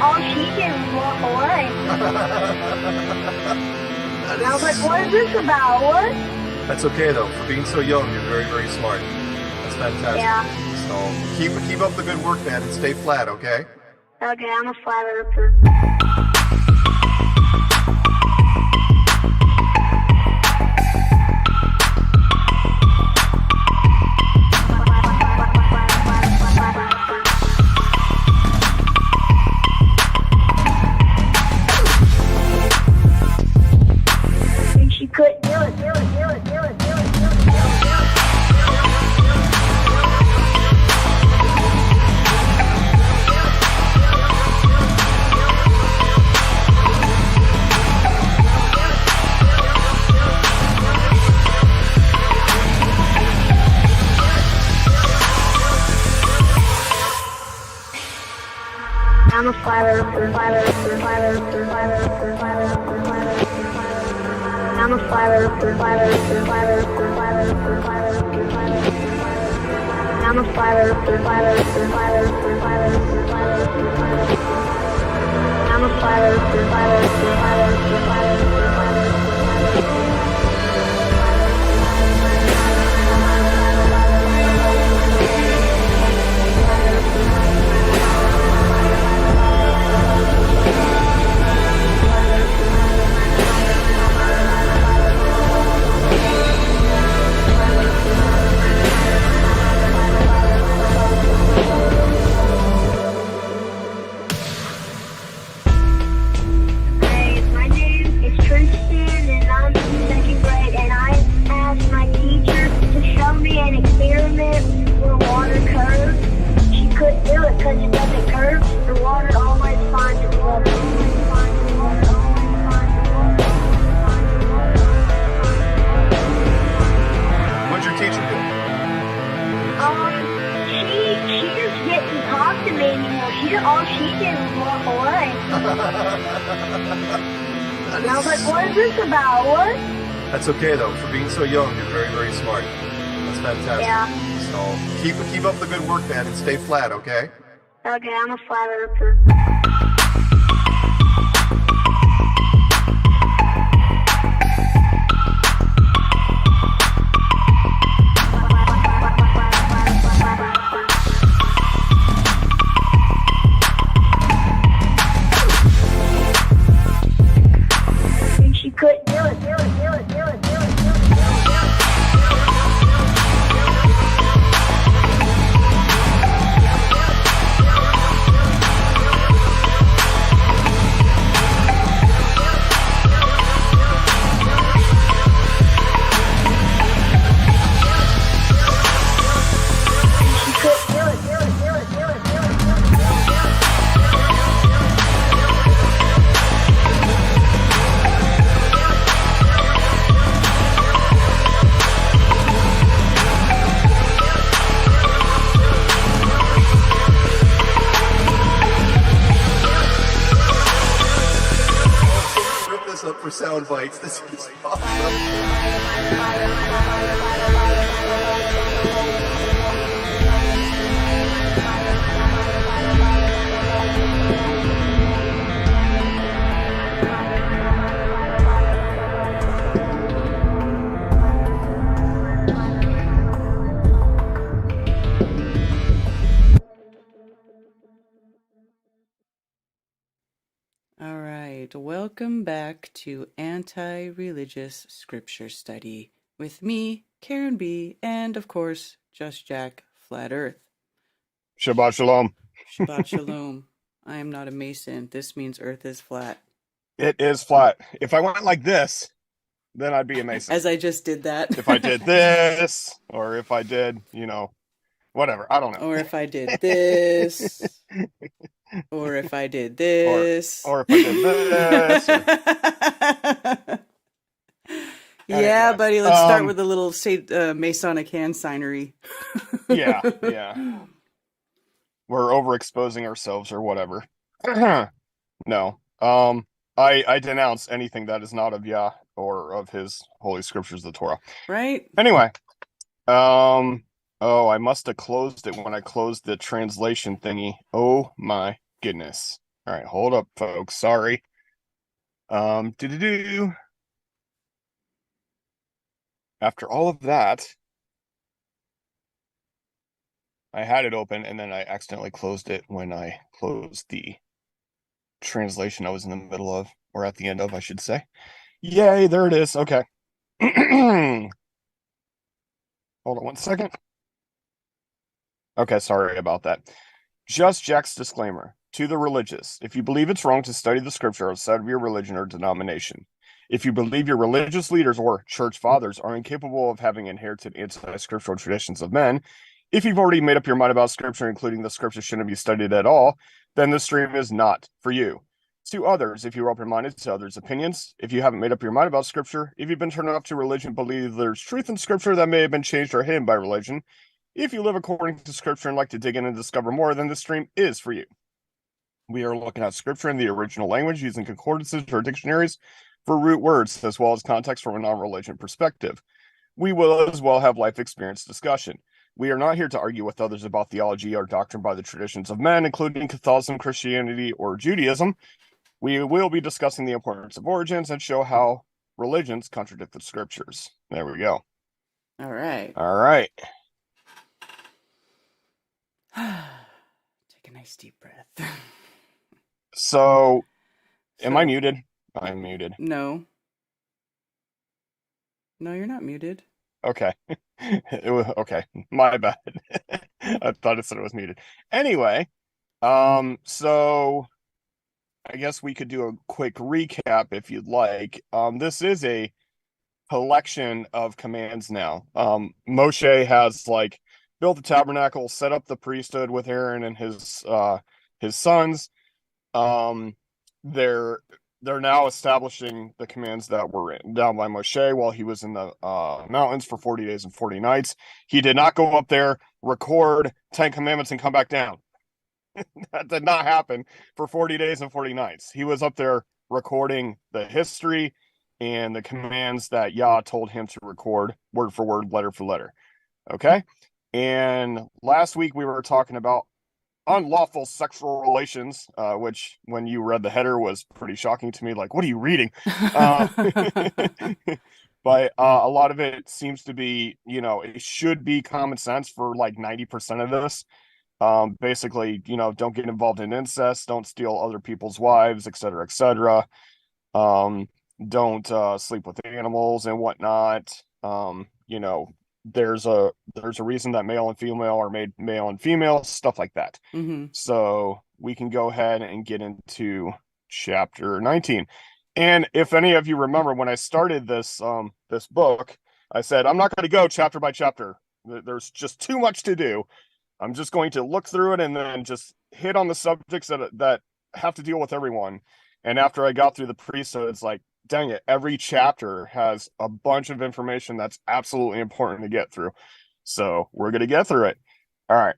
all she did was walk away. I was like, what is this about? What? That's okay though. For being so young, you're very, very smart. That's fantastic. Yeah. So keep up the good work, man, and stay flat, okay? Okay, I'm a flat earther. She couldn't do it. I'm a flat earther. I'm a flat earther. I'm a flat earther. I'm a flat because it doesn't curve, the water always finds its level. What'd your teacher do? She just didn't talk to me anymore. All she did was walk away. And I was like, what is this about? What? That's okay though. For being so young, you're very, very smart. That's fantastic. Yeah. So keep up the good work, man, and stay flat, okay? Okay, I'm a flat earther. She couldn't do it. Up for sound bites. This is awesome. All right, welcome back to Anti-Religious Scripture Study with me, Karen B, and of course, Just Jack Flat Earth. Shabbat Shalom. Shabbat Shalom. I am not a Mason. This means Earth is flat. It is flat. If I went like this, then I'd be a Mason. As I just did that. If I did this, or if I did, whatever. I don't know. Or if I did this. Or if I did this. Or if I did this. Yeah, buddy, let's start with a little Masonic hand signery. Yeah. We're overexposing ourselves or whatever. No. I denounce anything that is not of Yah or of his holy scriptures, the Torah. Right? Anyway. I must have closed it when I closed the translation thingy. Oh my goodness. All right, hold up, folks. Sorry. Do. After all of that, I had it open and then I accidentally closed it when I closed the translation I was in the middle of, or at the end of, I should say. Yay, there it is. Okay. Hold on one second. Okay, sorry about that. Just Jack's disclaimer. To the religious, if you believe it's wrong to study the scripture outside of your religion or denomination, if you believe your religious leaders or church fathers are incapable of having inherited anti-scriptural traditions of men, if you've already made up your mind about scripture, including the scripture shouldn't be studied at all, then this stream is not for you. To others, if you're open-minded to others' opinions, if you haven't made up your mind about scripture, if you've been turned off to religion, believe there's truth in scripture that may have been changed or hidden by religion, if you live according to scripture and like to dig in and discover more, then this stream is for you. We are looking at scripture in the original language using concordances or dictionaries for root words, as well as context from a non-religion perspective. We will as well have life experience discussion. We are not here to argue with others about theology or doctrine by the traditions of men, including Catholicism, Christianity, or Judaism. We will be discussing the importance of origins and show how religions contradict the scriptures. There we go. All right. All right. Take a nice deep breath. So, am I So- muted? I'm muted. No. No, you're not muted. Okay. Okay. My bad. I thought it said it was muted. Anyway, so I guess we could do a quick recap if you'd like. This is a collection of commands now. Moshe has like built the tabernacle, set up the priesthood with Aaron and his sons. They're now establishing the commands that were written down by Moshe while he was in the mountains for 40 days and 40 nights. He did not go up there, record 10 commandments, and come back down. That did not happen for 40 days and 40 nights. He was up there recording the history and the commands that Yah told him to record word for word, letter for letter. Okay? And last week we were talking about unlawful sexual relations, which when you read the header was pretty shocking to me. Like, what are you reading? But a lot of it seems to be, it should be common sense for like 90% of this. Basically, don't get involved in incest, don't steal other people's wives, etc., etc. Don't sleep with animals and whatnot. There's a reason that male and female are made male and female, stuff like that. Mm-hmm. So we can go ahead and get into chapter 19. And if any of you remember when I started this book, I said I'm not going to go chapter by chapter. There's just too much to do. I'm just going to look through it and then just hit on the subjects that have to deal with everyone. And after I got through the priesthood, it's like, dang it, every chapter has a bunch of information that's absolutely important to get through. So we're going to get through it. All right.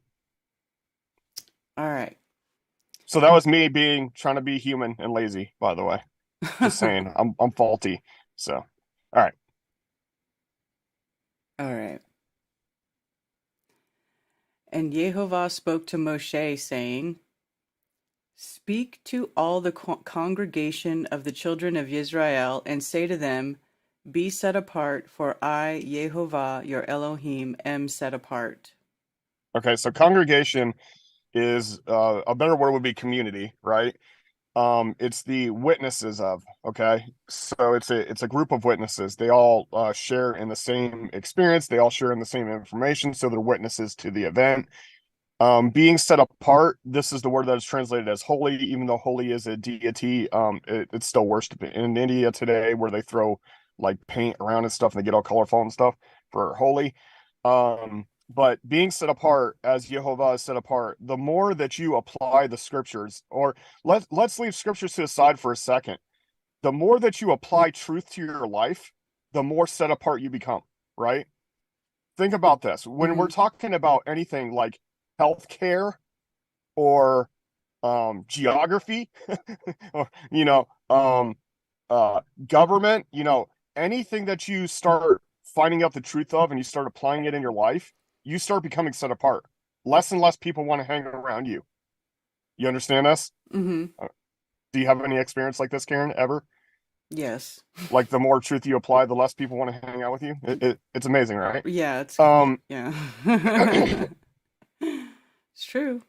All right. So that was me trying to be human and lazy, by the way. Just saying, I'm faulty. So, all right. All right. And Yehovah spoke to Moshe, saying, Speak to all the congregation of the children of Israel, and say to them, Be set apart, for I, Yehovah, your Elohim, am set apart. Okay, so congregation is a better word would be community, right? It's the witnesses of, okay? So it's a group of witnesses. They all share in the same experience, they all share in the same information, so they're witnesses to the event. Being set apart, this is the word that is translated as holy, even though holy is a deity. It's still worshipped in India today, where they throw like paint around and stuff and they get all colorful and stuff for holy. But being set apart as Yehovah is set apart, the more that you apply the scriptures, or let's leave scriptures to the side for a second. The more that you apply truth to your life, the more set apart you become, right? Think about this. When we're talking about anything like healthcare or geography, or government, anything that you start finding out the truth of and you start applying it in your life, you start becoming set apart. Less and less people want to hang around you. You understand this? Mm-hmm. Do you have any experience like this, Karen, ever? Yes. Like the more truth you apply, the less people want to hang out with you. It's amazing, right? Yeah, it's Um, yeah. It's true.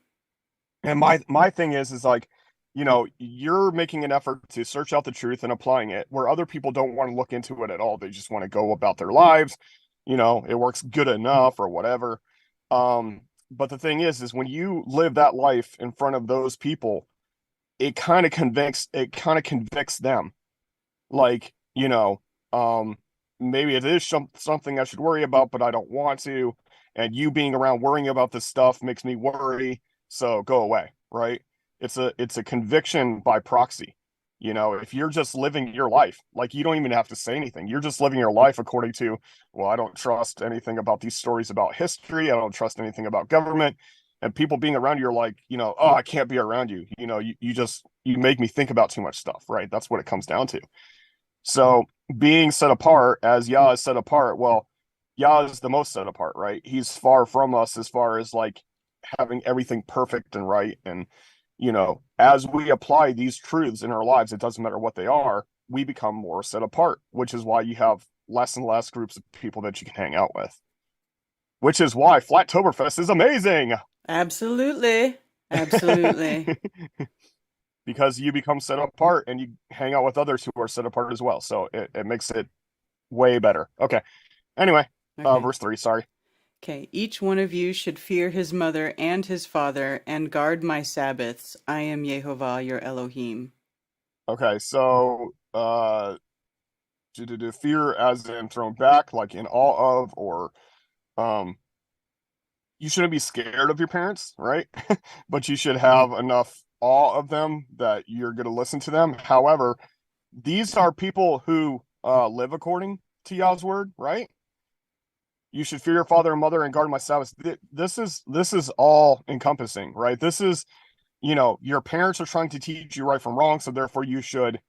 and my thing is like, you're making an effort to search out the truth and applying it, where other people don't want to look into it at all. They just want to go about their lives. It works good enough or whatever. But the thing is when you live that life in front of those people, it kind of convicts them. Like, maybe it is something I should worry about, but I don't want to. And you being around worrying about this stuff makes me worry. So go away, right? It's a conviction by proxy. If you're just living your life, like you don't even have to say anything. You're just living your life according to, well, I don't trust anything about these stories about history. I don't trust anything about government. And people being around you are like, oh, I can't be around you. You make me think about too much stuff, right? That's what it comes down to. So being set apart as Yah is set apart, well, Yah is the most set apart, right? He's far from us as far as like having everything perfect and right. And, as we apply these truths in our lives, it doesn't matter what they are, we become more set apart, which is why you have less and less groups of people that you can hang out with, which is why Flattoberfest is amazing. Absolutely. Absolutely. Because you become set apart and you hang out with others who are set apart as well. So it makes it way better. Okay. Anyway, Okay. verse 3, sorry. Okay. Each one of you should fear his mother and his father and guard my Sabbaths. I am Yehovah, your Elohim. Okay, so fear as in thrown back, like in awe of, or um you shouldn't be scared of your parents, right? But you should have enough awe of them that you're going to listen to them. However, these are people who live according to Yah's word, right? You should fear your father and mother and guard my Sabbath. This is all encompassing, right? This is, your parents are trying to teach you right from wrong, so therefore you should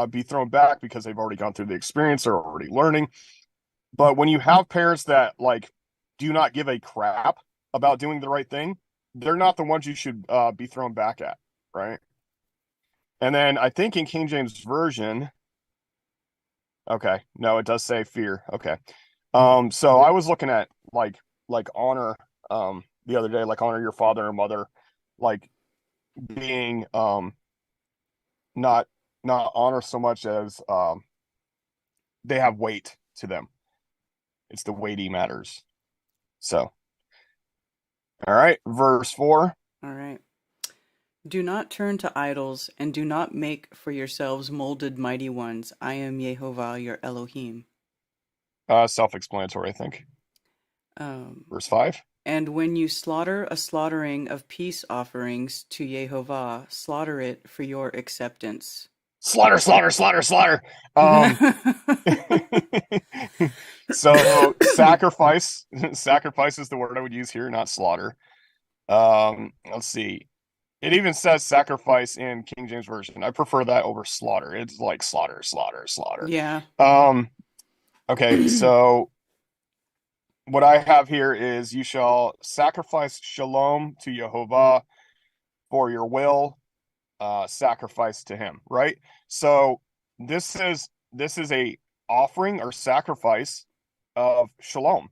be thrown back because they've already gone through the experience, they're already learning. But when you have parents that like do not give a crap about doing the right thing, they're not the ones you should be thrown back at, right? And then I think in King James Version, okay, no, it does say fear. Okay. So I was looking at like honor the other day, like honor your father and mother, like being not honor so much as they have weight to them. It's the weighty matters. So all right, verse 4. All right. Do not turn to idols and do not make for yourselves molded mighty ones. I am Yehovah, your Elohim. Self-explanatory, I think. Um, Verse 5. And when you slaughter a slaughtering of peace offerings to Yehovah, slaughter it for your acceptance. Slaughter, slaughter, slaughter, slaughter. So sacrifice is the word I would use here, not slaughter. Let's see. It even says sacrifice in King James Version. I prefer that over slaughter. It's like slaughter, slaughter, slaughter. Yeah. Okay, so what I have here is you shall sacrifice shalom to Yehovah for your will, sacrifice to him, right? So this is a offering or sacrifice of shalom.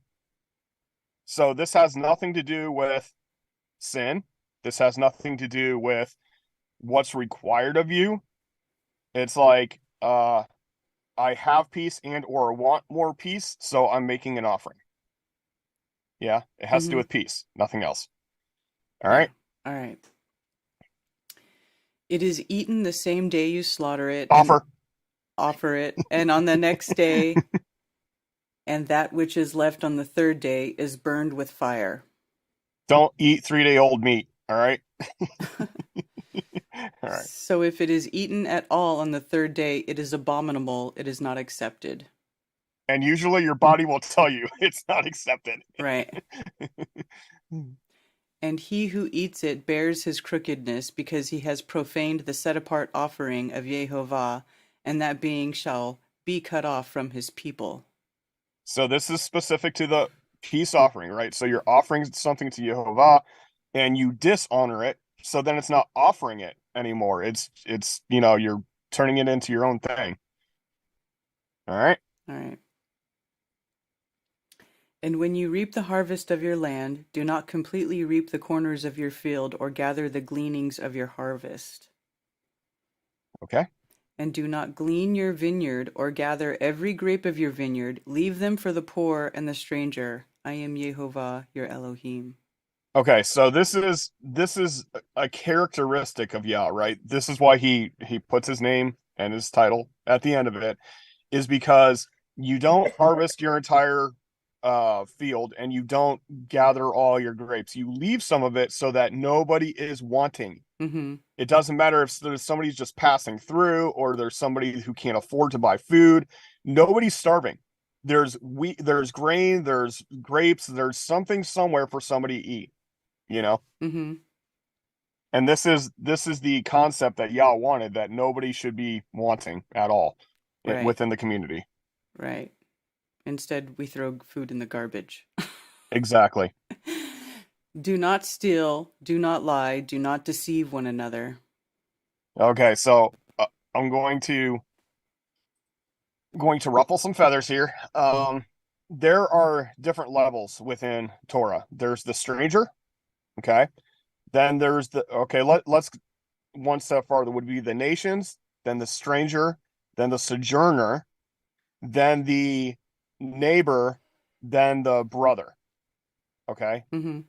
So this has nothing to do with sin. This has nothing to do with what's required of you. It's like I have peace and or want more peace, so I'm making an offering. Yeah, it has to do with peace, nothing else. All right. All right. It is eaten the same day you slaughter it. Offer it, and on the next day, and that which is left on the third day is burned with fire. Don't eat 3-day-old meat. All right. All right. So if it is eaten at all on the third day, it is abominable. It is not accepted. And usually your body will tell you it's not accepted. Right. And he who eats it bears his crookedness, because he has profaned the set-apart offering of Yehovah, and that being shall be cut off from his people. So this is specific to the peace offering, right? So you're offering something to Yehovah, and you dishonor it. So then it's not offering it anymore. It's you're turning it into your own thing. All right. All right. And when you reap the harvest of your land, do not completely reap the corners of your field or gather the gleanings of your harvest. Okay. And do not glean your vineyard or gather every grape of your vineyard. Leave them for the poor and the stranger. I am Yehovah, your Elohim. Okay, so this is a characteristic of Yah, right? This is why he puts his name and his title at the end of it, is because you don't harvest your entire field and you don't gather all your grapes. You leave some of it so that nobody is wanting. Mm-hmm. It doesn't matter if there's somebody's just passing through or there's somebody who can't afford to buy food. Nobody's starving. There's wheat, there's grain, there's grapes, there's something somewhere for somebody to eat, you know? Mm-hmm. And this is the concept that Yah wanted, that nobody should be wanting at all Right. within the community. Right. Instead, we throw food in the garbage. Exactly. Do not steal, do not lie, do not deceive one another. Okay, so I'm going to ruffle some feathers here. There are different levels within Torah. There's the stranger, okay? Then there's let's one step farther would be the nations, then the stranger, then the sojourner, then the neighbor, then the brother. Okay? Mm-hmm.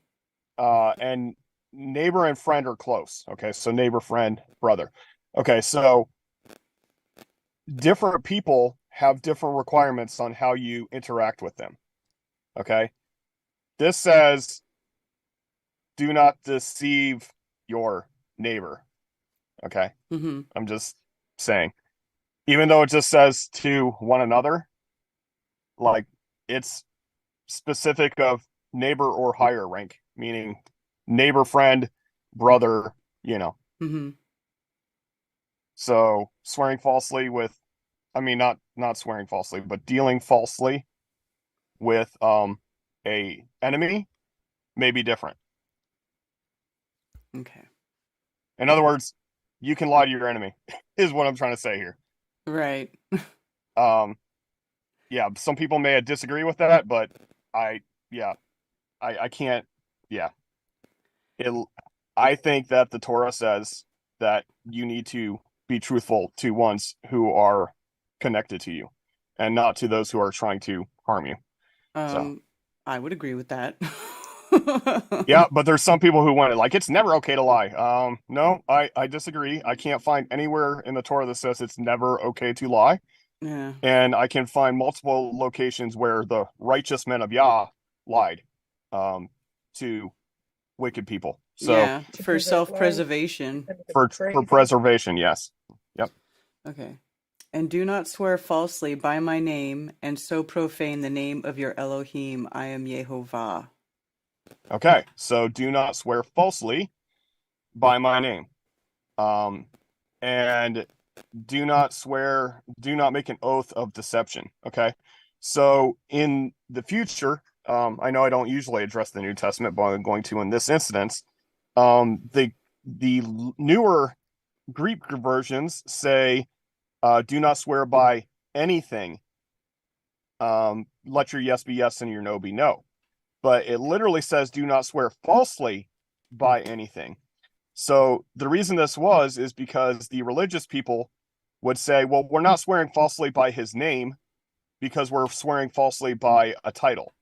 And neighbor and friend are close. Okay, so neighbor, friend, brother. Okay, so different people have different requirements on how you interact with them. Okay? This says do not deceive your neighbor. Okay? Mm-hmm. I'm just saying. Even though it just says to one another, like it's specific of neighbor or higher rank, meaning neighbor, friend, brother, Mm-hmm. So swearing falsely with, I mean, not swearing falsely, but dealing falsely with a enemy may be different. Okay. In other words, you can lie to your enemy, is what I'm trying to say here. Right. Yeah, some people may disagree with that, but I can't, yeah. I think that the Torah says that you need to be truthful to ones who are connected to you and not to those who are trying to harm you. So, I would agree with that. yeah, but there's some people who want it like it's never okay to lie. No, I disagree. I can't find anywhere in the Torah that says it's never okay to lie. Yeah. And I can find multiple locations where the righteous men of Yah lied to wicked people. So Yeah, for self-preservation. for preservation, yes. Yep. Okay. And do not swear falsely by my name and so profane the name of your Elohim. I am Yehovah. Okay. So do not swear falsely by my name. And do not make an oath of deception. Okay. So in the future, I know I don't usually address the New Testament, but I'm going to in this instance. The newer Greek versions say, do not swear by anything. Let your yes be yes and your no be no. But it literally says, do not swear falsely by anything. So the reason this is because the religious people would say, well, we're not swearing falsely by his name because we're swearing falsely by a title.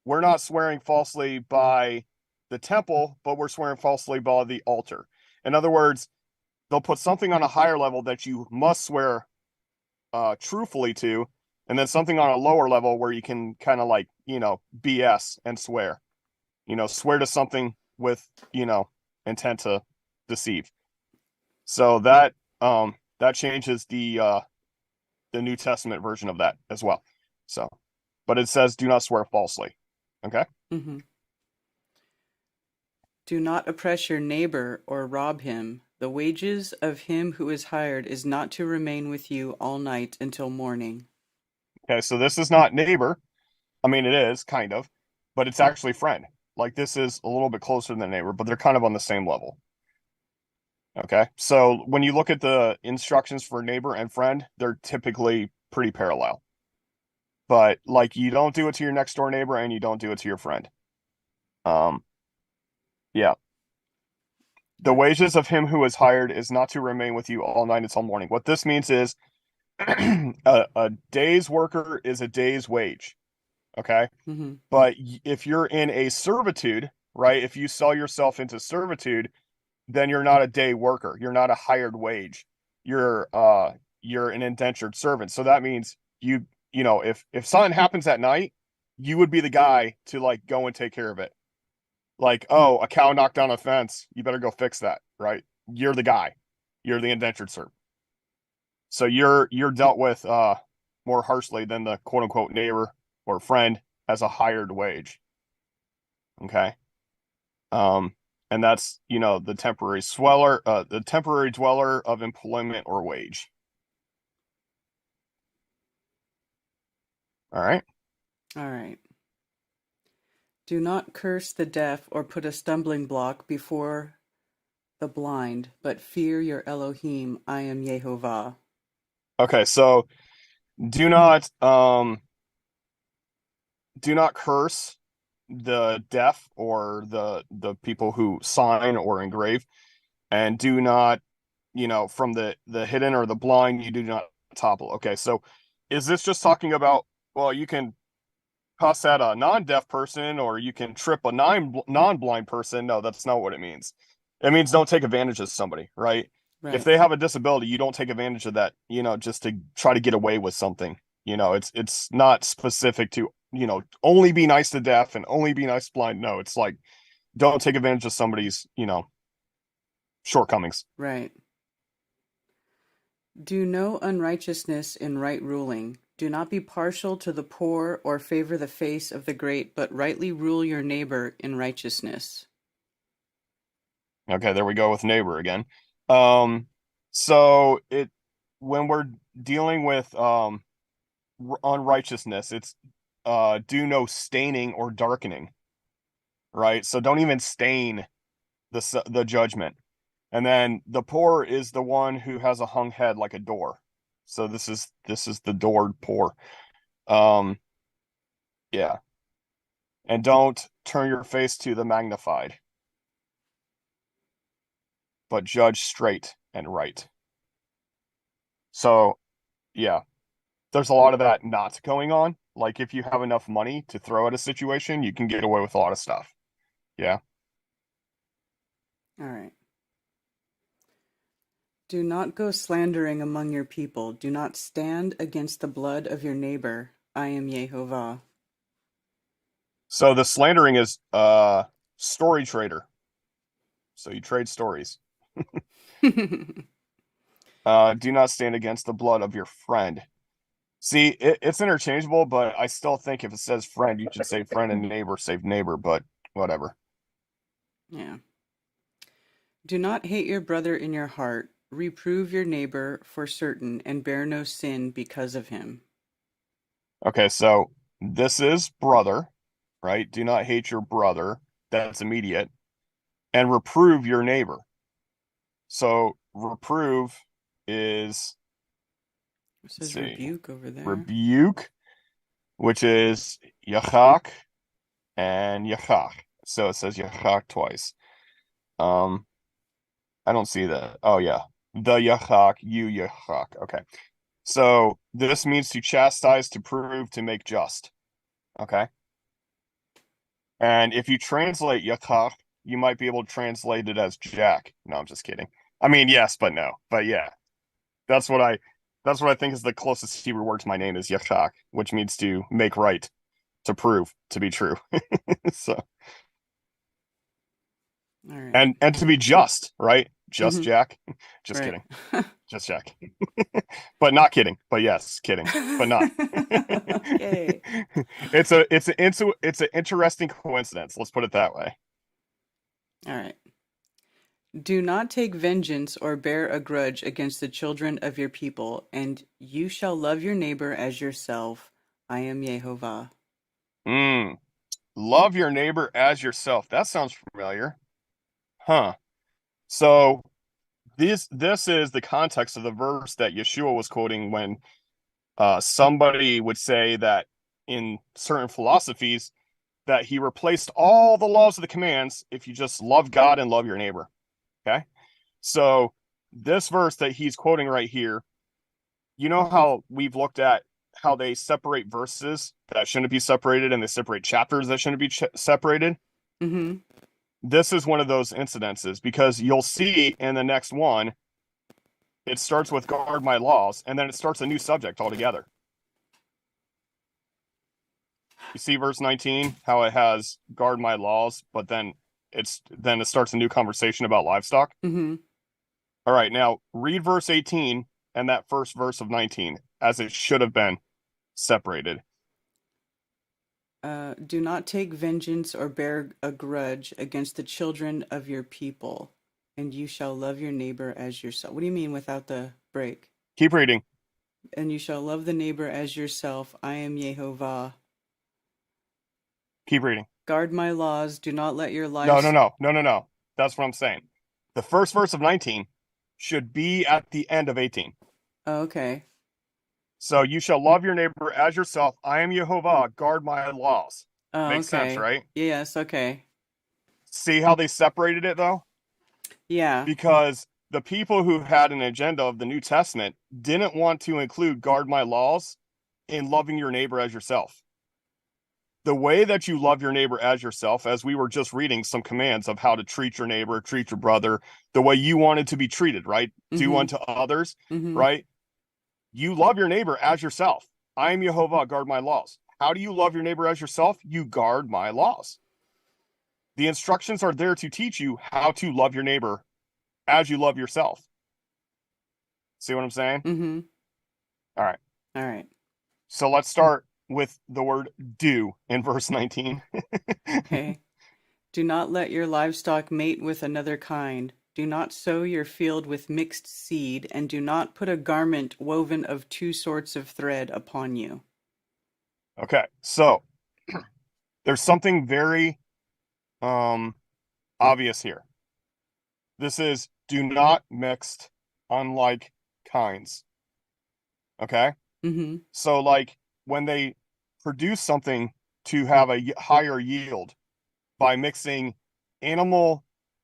We're not swearing falsely by the temple, but we're swearing falsely by the altar. In other words, they'll put something on a higher level that you must swear truthfully to, and then something on a lower level where you can kind of like, BS and swear. Swear to something with, intent to deceive. So that changes the New Testament version of that as well. So, but it says do not swear falsely. Okay? Mm-hmm. Do not oppress your neighbor or rob him. The wages of him who is hired is not to remain with you all night until morning. Okay, so this is not neighbor. I mean, it is kind of, but it's actually friend. Like this is a little bit closer than neighbor, but they're kind of on the same level. Okay. So when you look at the instructions for neighbor and friend, they're typically pretty parallel. But like you don't do it to your next door neighbor and you don't do it to your friend. Um, yeah. The wages of him who is hired is not to remain with you all night until morning. What this means is a day's worker is a day's wage. Okay. Hmm. But if you're in a servitude, right? If you sell yourself into servitude, then you're not a day worker. You're not a hired wage. You're an indentured servant. So that means if something happens at night, you would be the guy to like go and take care of it. Like, oh, a cow knocked down a fence, you better go fix that, right? You're the guy. You're the indentured servant. So you're dealt with more harshly than the quote unquote neighbor or friend as a hired wage. Okay. Um, and that's, the temporary dweller of employment or wage. All right. All right. Do not curse the deaf or put a stumbling block before the blind, but fear your Elohim. I am Yehovah. Okay, so do not do not curse the deaf or the people who sign or engrave, and do not, from the hidden or the blind, you do not topple. Okay, so is this just talking about, well, you can cuss at a non-deaf person or you can trip a non-blind person? No, that's not what it means. It means don't take advantage of somebody, right? If Right. they have a disability, you don't take advantage of that, just to try to get away with something. It's not specific to, only be nice to deaf and only be nice to blind. No, it's like don't take advantage of somebody's, shortcomings. Right. Do no unrighteousness in right ruling. Do not be partial to the poor or favor the face of the great, but rightly rule your neighbor in righteousness. Okay, there we go with neighbor again. Um, so when we're dealing with unrighteousness, it's do no staining or darkening, right? So don't even stain the judgment. And then the poor is the one who has a hung head like a door. So this is the door poor. Um, yeah. And don't turn your face to the magnified, but judge straight and right. So yeah, there's a lot of that not going on. Like if you have enough money to throw at a situation, you can get away with a lot of stuff. Yeah. All right. Do not go slandering among your people. Do not stand against the blood of your neighbor. I am Yehovah. So the slandering is story trader. So you trade stories. Do not stand against the blood of your friend. See, it's interchangeable, but I still think if it says friend, you should say friend and neighbor, save neighbor, but whatever. Yeah. Do not hate your brother in your heart. Reprove your neighbor for certain and bear no sin because of him. Okay, so this is brother, right? Do not hate your brother. That's immediate. And reprove your neighbor. So reprove is, It let's says see, rebuke over there. rebuke, which is yachak and yachak. So it says yachak twice. Um, I don't see that. Oh yeah, the yachak, you yachak. Okay, so this means to chastise, to prove, to make just. Okay, and if you translate yachak, you might be able to translate it as Jack. No, I'm just kidding. I mean, yes, but no. But yeah, that's what I that's what I think is the closest Hebrew word to my name is yachak, which means to make right, to prove, to be true. So All right. and to be just, right? Just Mm-hmm. Jack. Just Right. kidding. Just Jack. But not kidding. But yes, kidding. But not. Okay. It's an interesting coincidence. Let's put it that way. All right. Do not take vengeance or bear a grudge against the children of your people, and you shall love your neighbor as yourself. I am Yehovah. Mm. Love your neighbor as yourself. That sounds familiar. Huh. So this is the context of the verse that Yeshua was quoting when somebody would say that in certain philosophies that he replaced all the laws of the commands if you just love God and love your neighbor. Okay? So this verse that he's quoting right here, you know how we've looked at how they separate verses that shouldn't be separated and they separate chapters that shouldn't be separated? Mm-hmm. This is one of those incidences because you'll see in the next one, it starts with guard my laws, and then it starts a new subject altogether. You see verse 19, how it has guard my laws, but then it starts a new conversation about livestock. Mm-hmm. All right, now read verse 18 and that first verse of 19 as it should have been separated. Do not take vengeance or bear a grudge against the children of your people, and you shall love your neighbor as yourself. What do you mean without the break? Keep reading. And you shall love the neighbor as yourself. I am Yehovah. Keep reading. Guard my laws. Do not let your No. lives... No. That's what I'm saying. The first verse of 19 should be at the end of 18. Oh, okay. So you shall love your neighbor as yourself. I am Yehovah. Guard my laws. Oh, Makes sense, okay. right? Yes, okay. See how they separated it, though? Yeah. Because the people who had an agenda of the New Testament didn't want to include guard my laws in loving your neighbor as yourself. The way that you love your neighbor as yourself, as we were just reading some commands of how to treat your neighbor, treat your brother, the way you wanted to be treated, right? Do Mm-hmm. unto others, Mm-hmm. right? You love your neighbor as yourself. I am Yehovah, guard my laws. How do you love your neighbor as yourself? You guard my laws. The instructions are there to teach you how to love your neighbor as you love yourself. See what I'm saying? Mm-hmm. All right. All right. So let's start with the word do in verse 19. Okay. Do not let your livestock mate with another kind. Do not sow your field with mixed seed, and do not put a garment woven of two sorts of thread upon you. Okay. So there's something very obvious here. This is do not mixed unlike kinds. Okay? Mm-hmm. So like when they produce something to have a higher yield by mixing animal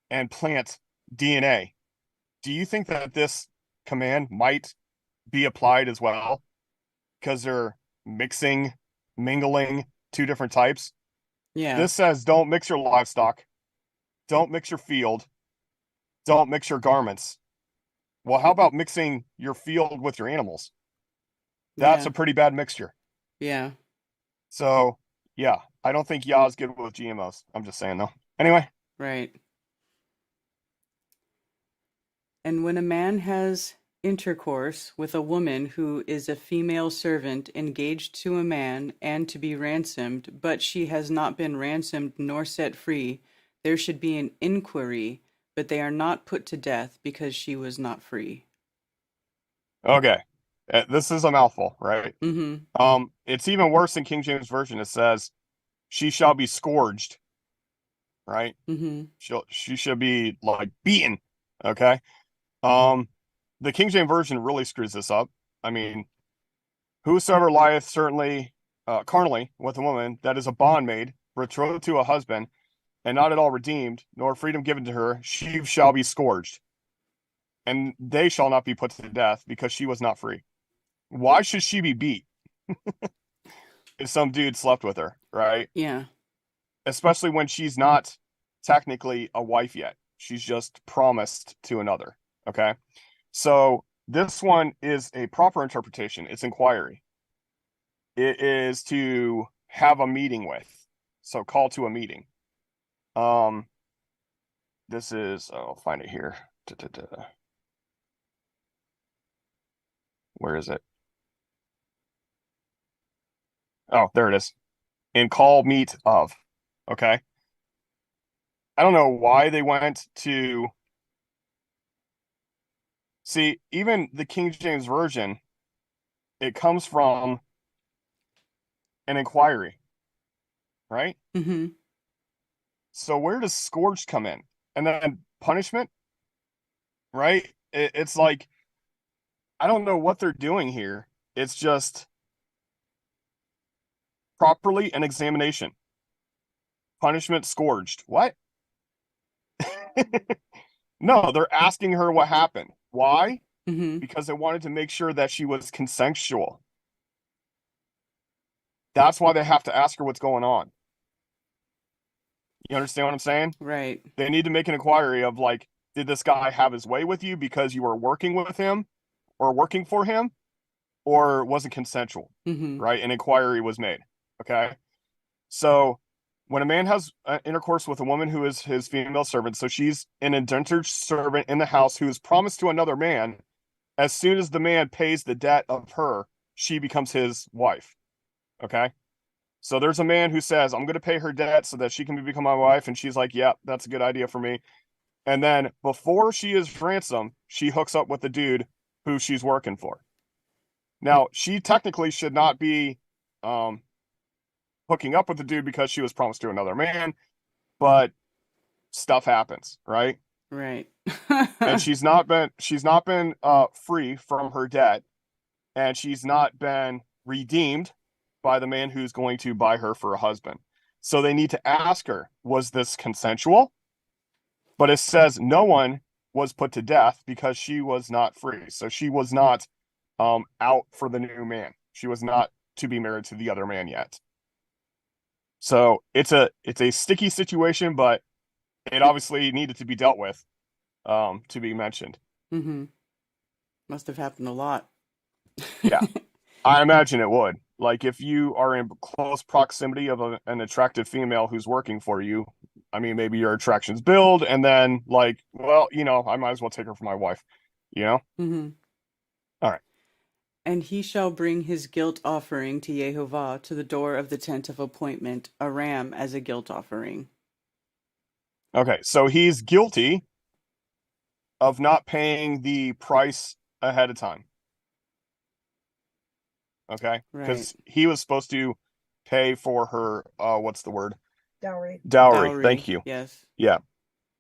and plant DNA, do you think that this command might be applied as well? Because they're mingling two different types. Yeah. This says don't mix your livestock, don't mix your field, don't mix your garments. Well, how about mixing your field with your animals? That's Yeah. a pretty bad mixture. Yeah. So, yeah, I don't think Yah's good with GMOs. I'm just saying, though. Anyway. Right. And when a man has intercourse with a woman who is a female servant engaged to a man and to be ransomed, but she has not been ransomed nor set free, there should be an inquiry, but they are not put to death because she was not free. Okay. This is a mouthful, right? Mm-hmm. It's even worse in King James Version. It says, she shall be scourged, right? Mm-hmm. She should be like beaten. Okay. The King James Version really screws this up. I mean, whosoever lieth certainly carnally with a woman that is a bondmaid, betrothed to a husband, and not at all redeemed, nor freedom given to her, she shall be scourged. And they shall not be put to death because she was not free. Why should she be beat if some dude slept with her, right? Yeah. Especially when she's not technically a wife yet. She's just promised to another, okay? So this one is a proper interpretation. It's inquiry. It is to have a meeting with. So call to a meeting. This is, I'll find it here. Where is it? Oh, there it is. In call meet of. Okay. I don't know why they went to see, even the King James Version, it comes from an inquiry, right? Mm-hmm. So where does scourge come in? And then punishment, right? It's like, I don't know what they're doing here. It's just properly an examination. Punishment scourged. What? No, they're asking her what happened. Why? Mm-hmm. Because they wanted to make sure that she was consensual. That's why they have to ask her what's going on. You understand what I'm saying? Right. They need to make an inquiry of like, did this guy have his way with you because you were working with him or working for him, or was it consensual? Mm-hmm. Right? An inquiry was made. Okay. So when a man has intercourse with a woman who is his female servant, so she's an indentured servant in the house who is promised to another man, as soon as the man pays the debt of her, she becomes his wife. Okay. So there's a man who says, I'm going to pay her debt so that she can become my wife. And she's like, yeah, that's a good idea for me. And then before she is ransomed, she hooks up with the dude who she's working for. Now, she technically should not be hooking up with the dude because she was promised to another man, but stuff happens, right? Right. And she's not been free from her debt, and she's not been redeemed by the man who's going to buy her for a husband. So they need to ask her, was this consensual? But it says no one was put to death because she was not free. So she was not out for the new man. She was not to be married to the other man yet. So it's a sticky situation, but it obviously needed to be dealt with, to be mentioned. Mm-hmm. Must have happened a lot. Yeah, I imagine it would. Like if you are in close proximity of an attractive female who's working for you, I mean, maybe your attractions build, and then like, well, I might as well take her for my wife, you know? Mm-hmm. All right. And he shall bring his guilt offering to Jehovah to the door of the tent of appointment, a ram as a guilt offering. Okay, so he's guilty of not paying the price ahead of time. Okay, Right. because he was supposed to pay for her, what's the word? Dowry. Dowry. Thank you. Yes. Yeah.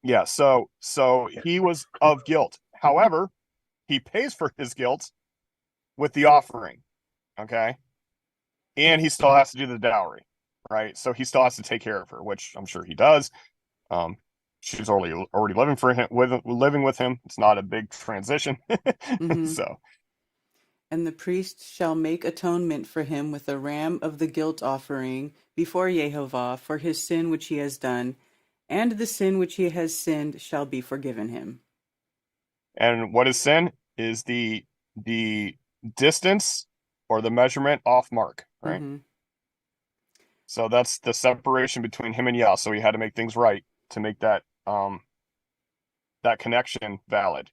Yeah. So he was of guilt. However, he pays for his guilt with the offering. Okay. And he still has to do the dowry. Right. So he still has to take care of her, which I'm sure he does. She's already living with him. It's not a big transition. Mm-hmm. So And the priest shall make atonement for him with a ram of the guilt offering before Jehovah for his sin which he has done, and the sin which he has sinned shall be forgiven him. and what is sin is the distance or the measurement off mark, right? Mm-hmm. So that's the separation between him and Yah. So he had to make things right to make that connection valid.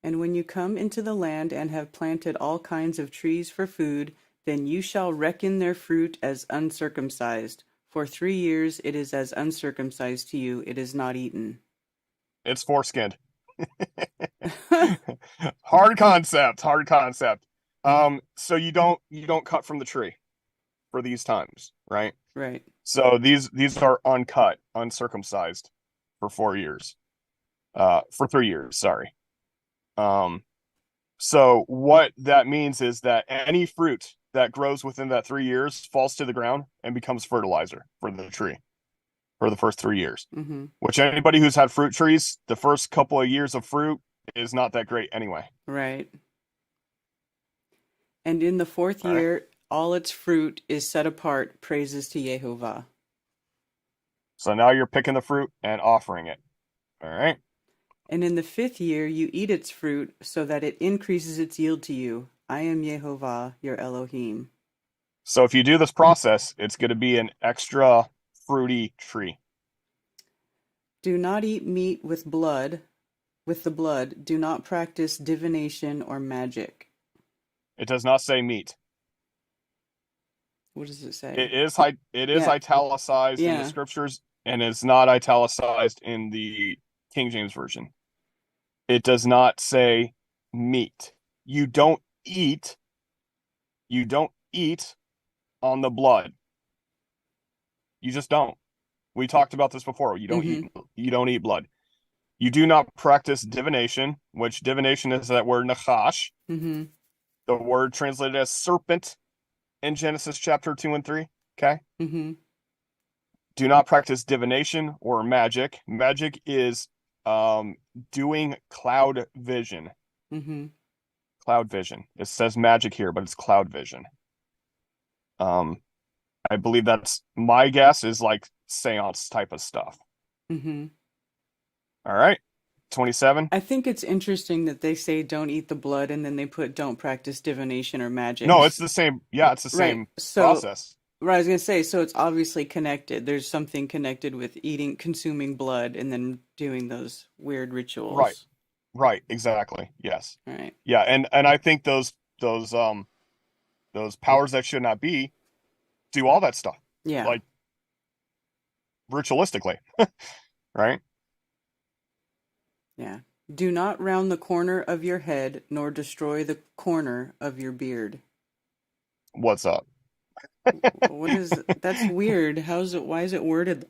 And when you come into the land and have planted all kinds of trees for food, then you shall reckon their fruit as uncircumcised. For 3 years it is as uncircumcised to you, it is not eaten. It's foreskinned. Hard concept, hard concept. So you don't cut from the tree for these times, right? Right. So these are uncut, uncircumcised for 4 years. For 3 years, sorry. So what that means is that any fruit that grows within that 3 years falls to the ground and becomes fertilizer for the tree for the first 3 years. Mm-hmm. Which anybody who's had fruit trees, the first couple of years of fruit is not that great anyway. Right. And in the 4th All right. year, all its fruit is set apart, praises to Jehovah. So now you're picking the fruit and offering it. All right. And in the 5th year, you eat its fruit, so that it increases its yield to you. I am Jehovah, your Elohim. So if you do this process, it's going to be an extra fruity tree. Do not eat meat with blood. With the blood, do not practice divination or magic. It does not say meat. What does it say? It is Yeah. italicized in the Yeah. scriptures and is not italicized in the King James Version. It does not say meat. You don't eat on the blood. You just don't. We talked about this before. You don't Mm-hmm. eat blood. You do not practice divination, which divination is that word nachash, Mm-hmm. the word translated as serpent in Genesis chapter 2 and 3. Okay. Mm-hmm. Do not practice divination or magic. Magic is doing cloud vision. Mm-hmm. Cloud vision. It says magic here, but it's cloud vision. I believe that's, my guess is like seance type of stuff. Mm-hmm. All right. 27. I think it's interesting that they say don't eat the blood and then they put don't practice divination or magic. No, it's the same. Yeah, it's the Right. same So, process. right, I was gonna say, so it's obviously connected. There's something connected with eating, consuming blood, and then doing those weird Right. rituals. Right. Exactly. Yes. Right. Yeah, and I think those powers that should not be do all that stuff, Yeah. like ritualistically, right? Yeah. Do not round the corner of your head, nor destroy the corner of your beard. What's up? What is that's weird. How's it? Why is it worded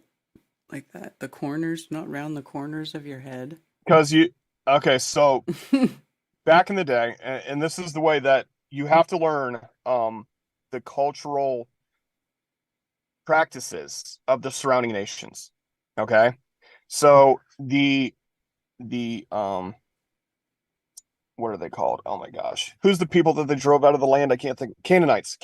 like that? The corners, not round the corners of your head. Because okay, so back in the day, and this is the way that you have to learn the cultural practices of the surrounding nations. Okay, so the what are they called? Oh my gosh, who's the people that they drove out of the land? I can't think. Canaanites.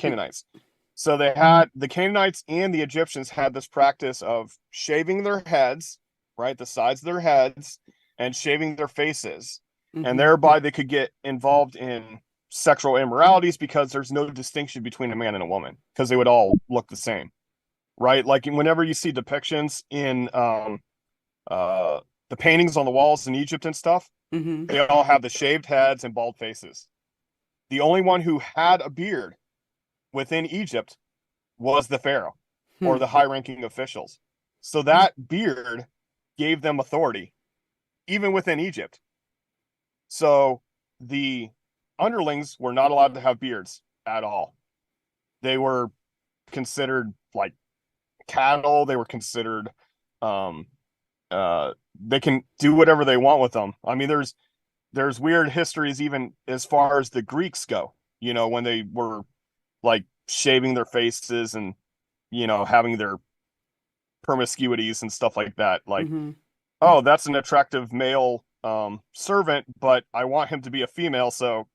So they had the Canaanites and the Egyptians had this practice of shaving their heads, right, the sides of their heads, and shaving their faces, and Mm-hmm. thereby they could get involved in sexual immoralities because there's no distinction between a man and a woman because they would all look the same, right? Like whenever you see depictions in the paintings on the walls in Egypt and stuff, Mm-hmm. they all have the shaved heads and bald faces. The only one who had a beard within Egypt was the pharaoh or Hmm. the high-ranking officials. So that beard gave them authority, even within Egypt. So the underlings were not allowed to have beards at all. They were considered like cattle. They were considered um they can do whatever they want with them. I mean, there's weird histories even as far as the Greeks go, when they were like shaving their faces and having their promiscuities and stuff like that. Like, Mm-hmm. oh, that's an attractive male servant, but I want him to be a female, so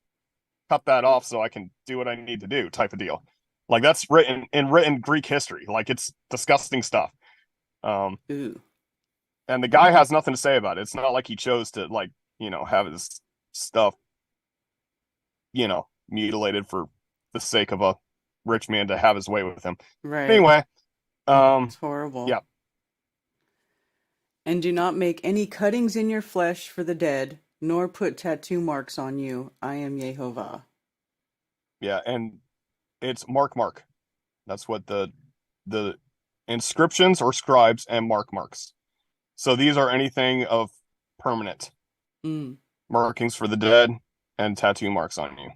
cut that off so I can do what I need to do, type of deal. Like that's written Greek history. Like it's disgusting stuff. Um, Ooh. and the guy has nothing to say about it. It's not like he chose to have his stuff, mutilated for the sake of a rich man to have his way with him. Right. Anyway, It's horrible. yeah. And do not make any cuttings in your flesh for the dead, nor put tattoo marks on you. I am Yehovah. Yeah, and it's mark. That's what the inscriptions or scribes and marks. So these are anything of permanent Mm. markings for the dead and tattoo marks on you.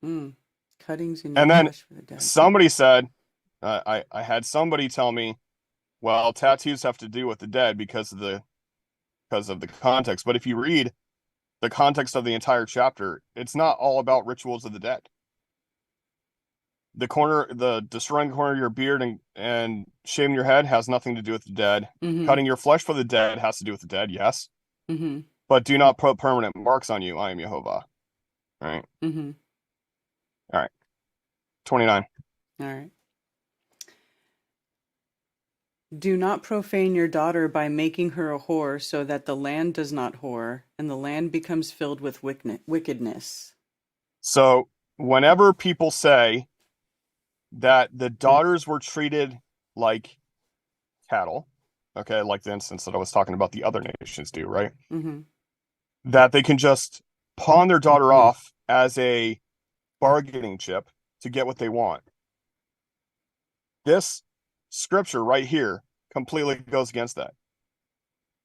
Mm. Cuttings in your And then flesh for the dead. somebody said, I had somebody tell me, well, tattoos have to do with the dead because of the context. But if you read the context of the entire chapter, it's not all about rituals of the dead. The destroying the corner of your beard and shaving your head has nothing to do with the dead. Mm-hmm. Cutting your flesh for the dead has to do with the dead, yes. Mm-hmm. But do not put permanent marks on you. I am Yehovah. Right. Mm-hmm. All right. 29. All right. Do not profane your daughter by making her a whore, so that the land does not whore, and the land becomes filled with wickedness. So whenever people say that the daughters were treated like cattle, okay, like the instance that I was talking about the other nations do, right? Mm-hmm. That they can just pawn their daughter off as a bargaining chip to get what they want. This scripture right here completely goes against that.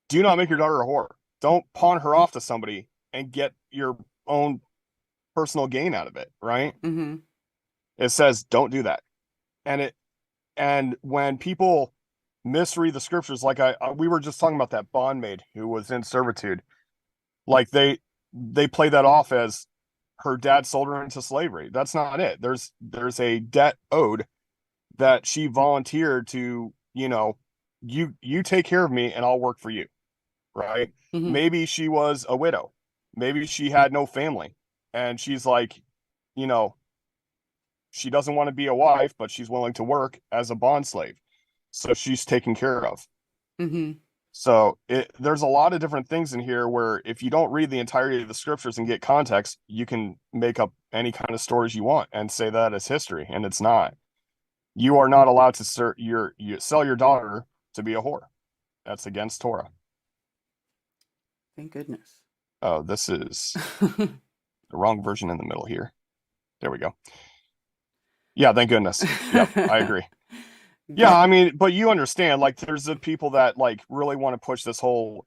Do not make your daughter a whore. Don't pawn her off to somebody and get your own personal gain out of it, right? Mm-hmm. It says don't do that. And when people misread the scriptures. Like we were just talking about that bondmaid who was in servitude. Like they play that off as her dad sold her into slavery. That's not it. There's a debt owed that she volunteered to, you take care of me and I'll work for you, right? Mm-hmm. Maybe she was a widow. Maybe she had no family. And she's like, you know, she doesn't want to be a wife, but she's willing to work as a bond slave. So she's taken care of. Mm-hmm. So there's a lot of different things in here where if you don't read the entirety of the scriptures and get context, you can make up any kind of stories you want and say that is history, and it's not. You are not allowed to sell your daughter to be a whore. That's against Torah. Thank goodness. Oh, this is the wrong version in the middle here. There we go. Yeah, thank goodness. Yep, I agree. Yeah, I mean, but you understand, like, there's the people that like really want to push this whole,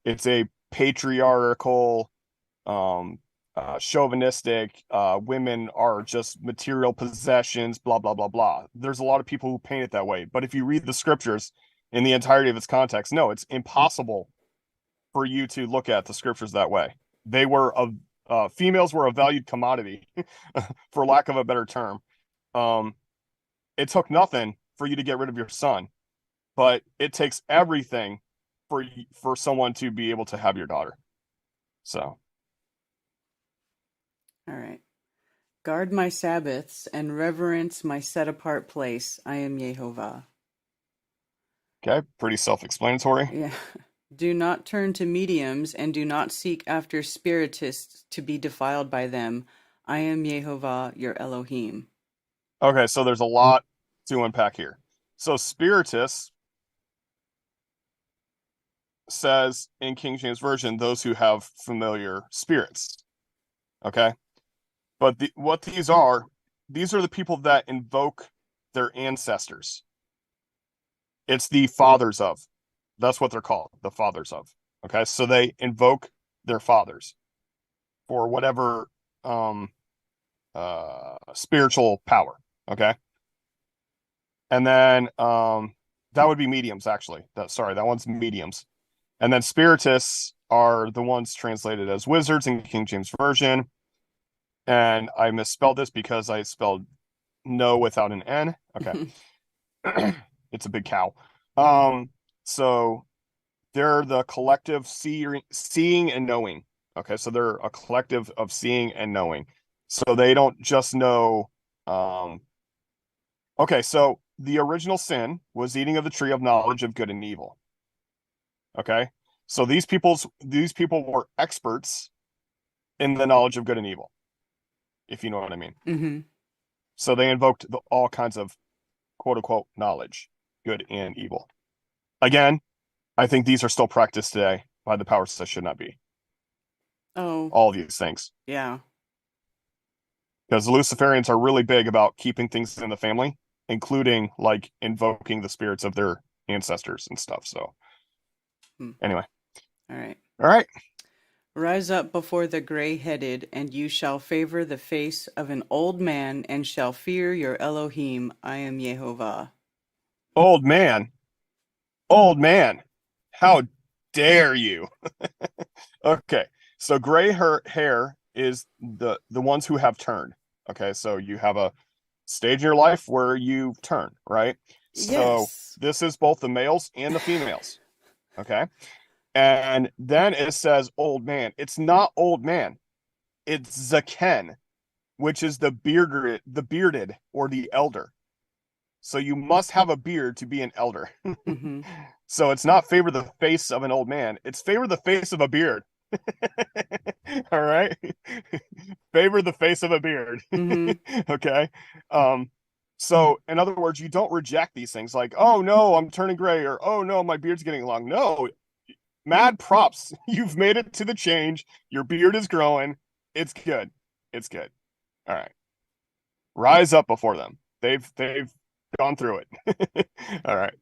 it's a patriarchal, chauvinistic, women are just material possessions, blah, blah, blah, blah. There's a lot of people who paint it that way. But if you read the scriptures in the entirety of its context, no, it's impossible for you to look at the scriptures that way. They were females were a valued commodity, for lack of a better term. It took nothing for you to get rid of your son, but it takes everything for someone to be able to have your daughter. So. All right. Guard my Sabbaths and reverence my set-apart place. I am Yehovah. Okay, pretty self-explanatory. Yeah. Do not turn to mediums and do not seek after spiritists to be defiled by them. I am Yehovah, your Elohim. Okay, so there's a lot to unpack here. So spiritists says in King James Version, those who have familiar spirits. Okay? But what these are the people that invoke their ancestors. It's the fathers of. That's what they're called, the fathers of. Okay? So they invoke their fathers for whatever spiritual power. Okay? And then that would be mediums, actually. That one's mediums. And then spiritists are the ones translated as wizards in King James Version. And I misspelled this because I spelled no without an N. Okay. It's a big cow. So they're the collective seeing and knowing. Okay, so they're a collective of seeing and knowing. So they don't just know. Okay, so the original sin was eating of the tree of knowledge of good and evil. Okay, so these people were experts in the knowledge of good and evil, if you know what I mean. Mm-hmm. So they invoked all kinds of quote unquote knowledge, good and evil. Again, I think these are still practiced today by the powers that should not be. Oh, all these things. Yeah. Because the Luciferians are really big about keeping things in the family, including like invoking the spirits of their ancestors and stuff. So anyway. All right. All right. Rise up before the gray-headed, and you shall favor the face of an old man, and shall fear your Elohim. I am Yehovah. Old man. Old man. How dare you? Okay. So gray hair is the ones who have turned. Okay. So you have a stage in your life where you turn, right? So Yes. this is both the males and the females. Okay. And then it says old man. It's not old man. It's Zaken, which is the bearded or the elder. So you must have a beard to be an elder. Mm-hmm. So it's not favor the face of an old man. It's favor the face of a beard. All right. Favor the face of a beard. Mm-hmm. Okay. So in other words, you don't reject these things like, oh no, I'm turning gray, or oh no, my beard's getting long. No, mad props. You've made it to the change. Your beard is growing. It's good. It's good. All right. Rise up before them. They've gone through it. All right.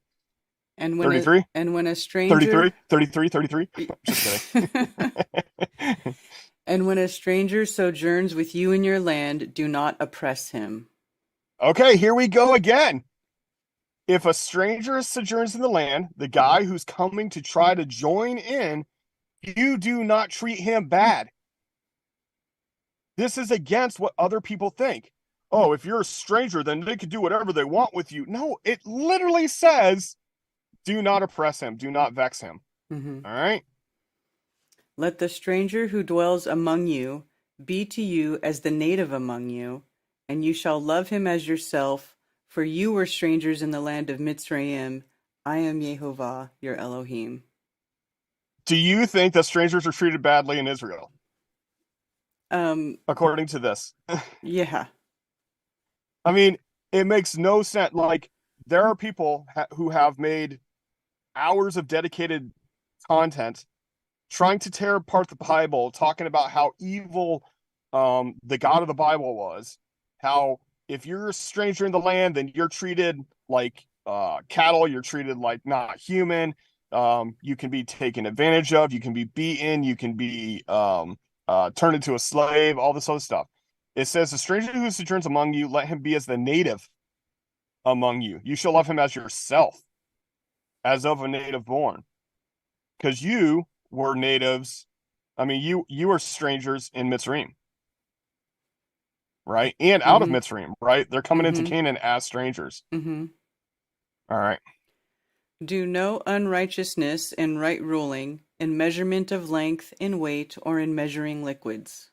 And when 33? And when a stranger 33. Just kidding. And when a stranger sojourns with you in your land, do not oppress him. Okay, here we go again. If a stranger sojourns in the land, the guy who's coming to try to join in, you do not treat him bad. This is against what other people think. Oh, if you're a stranger, then they can do whatever they want with you. No, it literally says, do not oppress him. Do not vex him. Mm-hmm. All right? Let the stranger who dwells among you be to you as the native among you, and you shall love him as yourself, for you were strangers in the land of Mitzrayim. I am Yehovah, your Elohim. Do you think that strangers are treated badly in Israel? Um, According to this. yeah. I mean, it makes no sense. Like, there are people who have made hours of dedicated content trying to tear apart the Bible, talking about how evil the God of the Bible was, how if you're a stranger in the land, then you're treated like cattle, you're treated like not human, you can be taken advantage of, you can be beaten, you can be turned into a slave, all this other stuff. It says, the stranger who sojourns among you, let him be as the native among you. You shall love him as yourself, as of a native born. Because you were natives. I mean, you were strangers in Mitzrayim, right? And out of Mitzrayim, right? They're coming into Canaan as strangers. Mm-hmm. All right. Do no unrighteousness in right ruling, in measurement of length, in weight, or in measuring liquids.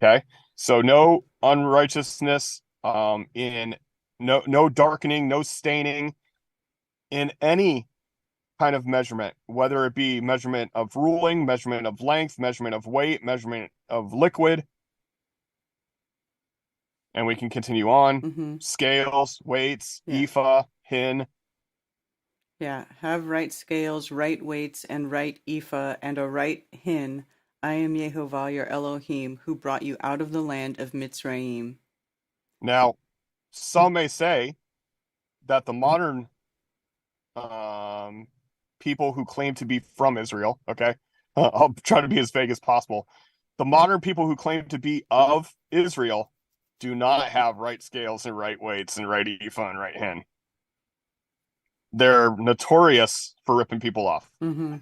Okay. So no unrighteousness, in no darkening, no staining in any kind of measurement, whether it be measurement of ruling, measurement of length, measurement of weight, measurement of liquid. And we can continue on. Mm-hmm. Scales, weights, Yeah. ephah, hin. Yeah, have right scales, right weights, and right ephah, and a right hin. I am Yehovah, your Elohim, who brought you out of the land of Mitzrayim. Now, some may say that the modern people who claim to be from Israel, okay, I'll try to be as vague as possible. The modern people who claim to be of Israel do not have right scales and right weights and right ephah and right hin. They're notorious for ripping people off. Mm-hmm.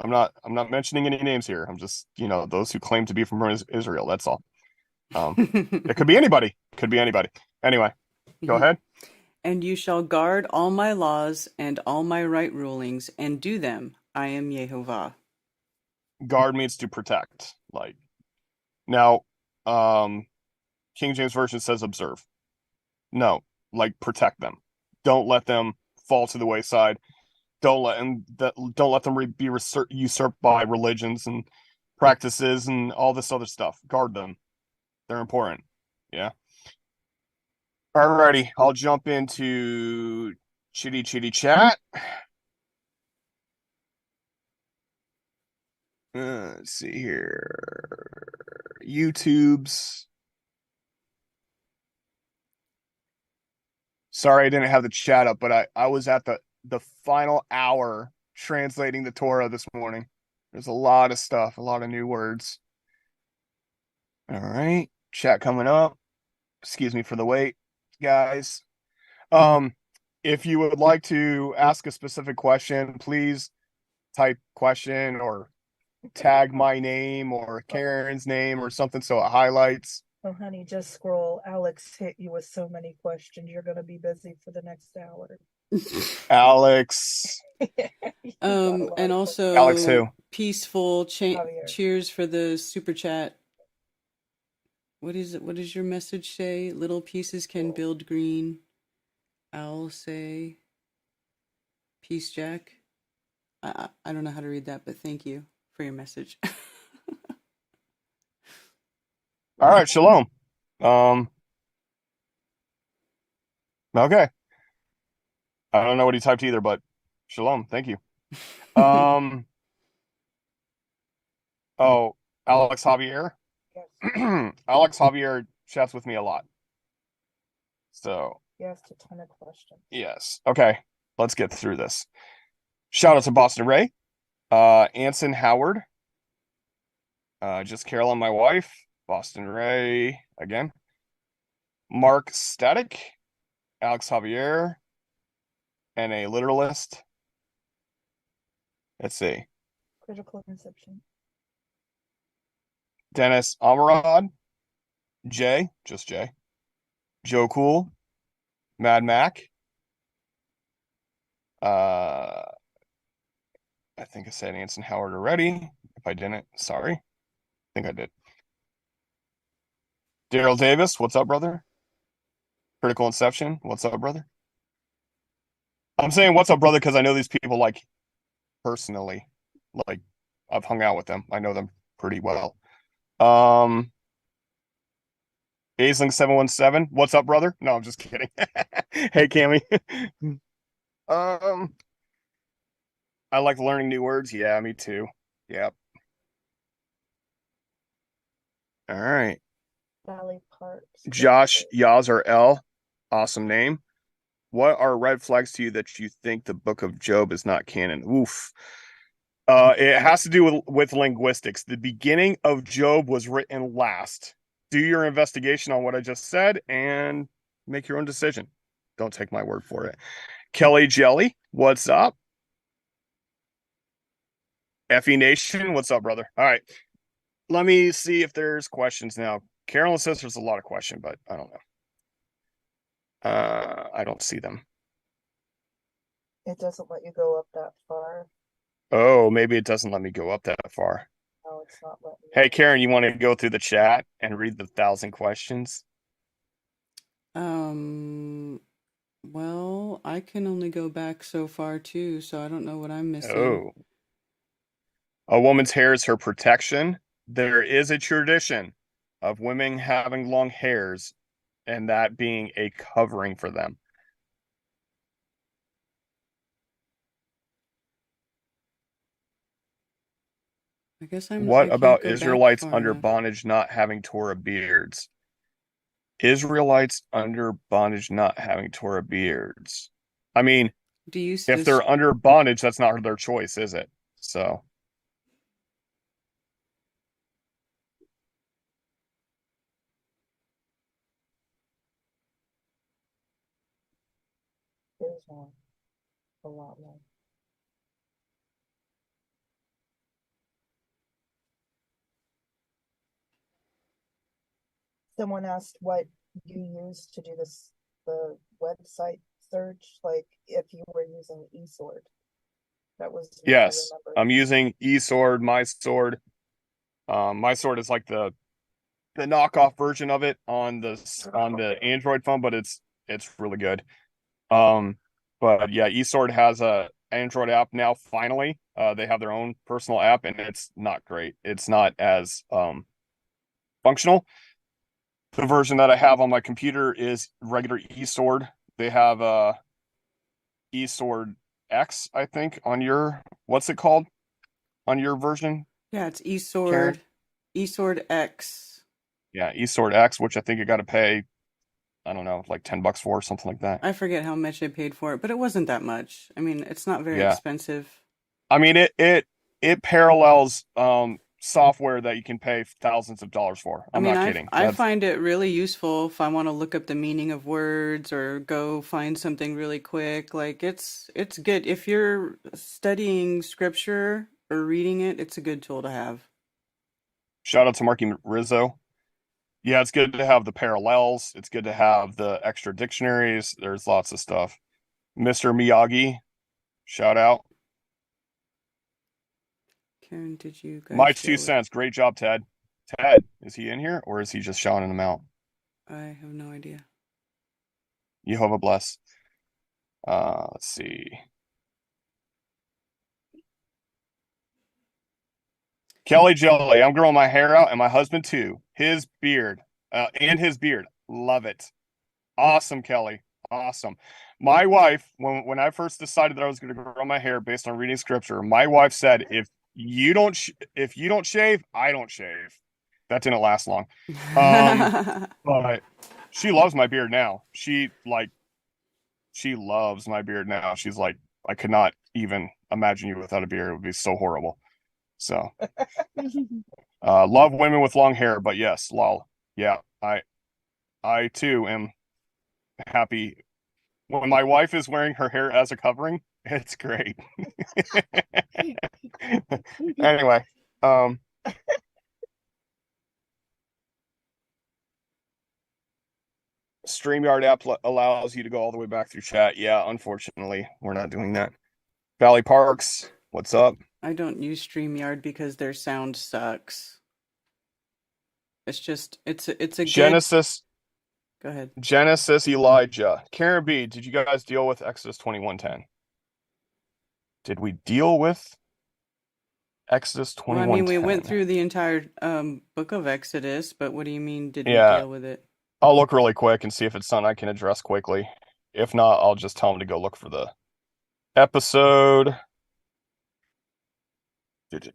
I'm not mentioning any names here. I'm just, those who claim to be from Israel. That's all. It could be anybody. Could be anybody. Anyway, go ahead. And you shall guard all my laws and all my right rulings, and do them. I am Yehovah. Guard means to protect. Like, now, King James Version says observe. No, like protect them. Don't let them fall to the wayside. Don't let them be usurped by religions and practices and all this other stuff. Guard them. They're important. Yeah. Alrighty, I'll jump into chitty chat. Let's see here. YouTube's. Sorry I didn't have the chat up, but I was at the final hour translating the Torah this morning. There's a lot of stuff, a lot of new words. All right, chat coming up. Excuse me for the wait, guys. If you would like to ask a specific question, please type question or tag my name or Karen's name or something so it highlights. Oh, honey, just scroll. Alex hit you with so many questions. You're going to be busy for the next hour. Alex. And also Alex who? Peaceful cheers for the super chat. What is it? What does your message say? Little pieces can build green. I'll say peace, Jack. I don't know how to read that, but thank you for your message. All right, shalom. Okay. I don't know what he typed either, but shalom. Thank you. Oh, Alex Javier. Yes. Alex Javier chats with me a lot. So. He asked a ton of questions. Yes. Okay. Let's get through this. Shout out to Boston Ray. Anson Howard. Just Carolyn, my wife. Boston Ray again. Mark Static. Alex Javier, and a literalist. Let's see. Critical conception. Dennis Amarad, Jay, just Jay, Joe Cool, Mad Mac. I think I said Anson Howard already. If I didn't, sorry. I think I did. Daryl Davis, what's up, brother? Critical Inception, what's up, brother? I'm saying what's up, brother, because I know these people like personally. Like I've hung out with them. I know them pretty well. Aisling 717, what's up, brother? No, I'm just kidding. Hey, Cammy. I like learning new words. Yeah, me too. Yep. All right. Valley Park. Josh Yazar L. Awesome name. What are red flags to you that you think the book of Job is not canon? Oof. It has to do with linguistics. The beginning of Job was written last. Do your investigation on what I just said and make your own decision. Don't take my word for it. Kelly Jelly, what's up? FE Nation, what's up, brother? All right. Let me see if there's questions now. Carolyn says there's a lot of questions, but I don't know. I don't see them. It doesn't let you go up that far. Oh, maybe it doesn't let me go up that far. No, it's not letting me. Hey, Karen, you want to go through the chat and read the 1,000 questions? Well, I can only go back so far too, so I don't know what I'm missing. Oh. A woman's hair is her protection. There is a tradition of women having long hairs and that being a covering for them. I guess I What can't about go back Israelites far under enough. bondage not having Torah beards? Israelites under bondage not having Torah beards. I mean, Do you if they're under bondage, that's not their choice, is it? So. There's one. A lot more. Someone asked what you use to do the website search, like if you were using eSword. That was what I Yes, remember. I'm using eSword, my sword. My sword is like the knockoff version of it on the Android phone, but it's really good. But yeah, eSword has a Android app now. Finally, they have their own personal app, and it's not great. It's not as functional. The version that I have on my computer is regular eSword. They have eSword X, I think, on your what's it called on your version? Yeah, it's eSword. Karen? eSword X. Yeah, eSword X, which I think you got to pay, I don't know, like $10 for or something like that. I forget how much I paid for it, but it wasn't that much. I mean, it's not very Yeah. expensive. I mean, it parallels software that you can pay thousands of dollars for. I'm not kidding. I find it really useful if I want to look up the meaning of words or go find something really quick. Like it's good if you're studying scripture or reading it. It's a good tool to have. Shout out to Marky Rizzo. Yeah, it's good to have the parallels. It's good to have the extra dictionaries. There's lots of stuff. Mr. Miyagi, shout out. Karen, did you guys My share 2 with- cents. Great job, Ted. Ted, is he in here or is he just shouting them out? I have no idea. Jehovah bless. Let's see. Kelly Jelly, I'm growing my hair out and my husband too. His beard, and his beard. Love it. Awesome, Kelly. Awesome. My wife, when I first decided that I was going to grow my hair based on reading scripture, my wife said, if you don't shave, I don't shave. That didn't last long. But she loves my beard now. She loves my beard now. She's like, I could not even imagine you without a beard. It would be so horrible. So, love women with long hair, but yes, lol. Yeah, I too am happy When my wife is wearing her hair as a covering, it's great. Anyway, StreamYard app allows you to go all the way back through chat. Yeah, unfortunately, we're not doing that. Valley Parks, what's up? I don't use StreamYard because their sound sucks. It's just it's a good. Genesis. Go ahead. Genesis Elijah. Karen B, did you guys deal with Exodus 21:10? Did we deal with Exodus 21:10? Well, I mean, we went through the entire book of Exodus, but what do you mean, did we Yeah. deal with it? I'll look really quick and see if it's something I can address quickly. If not, I'll just tell them to go look for the episode. This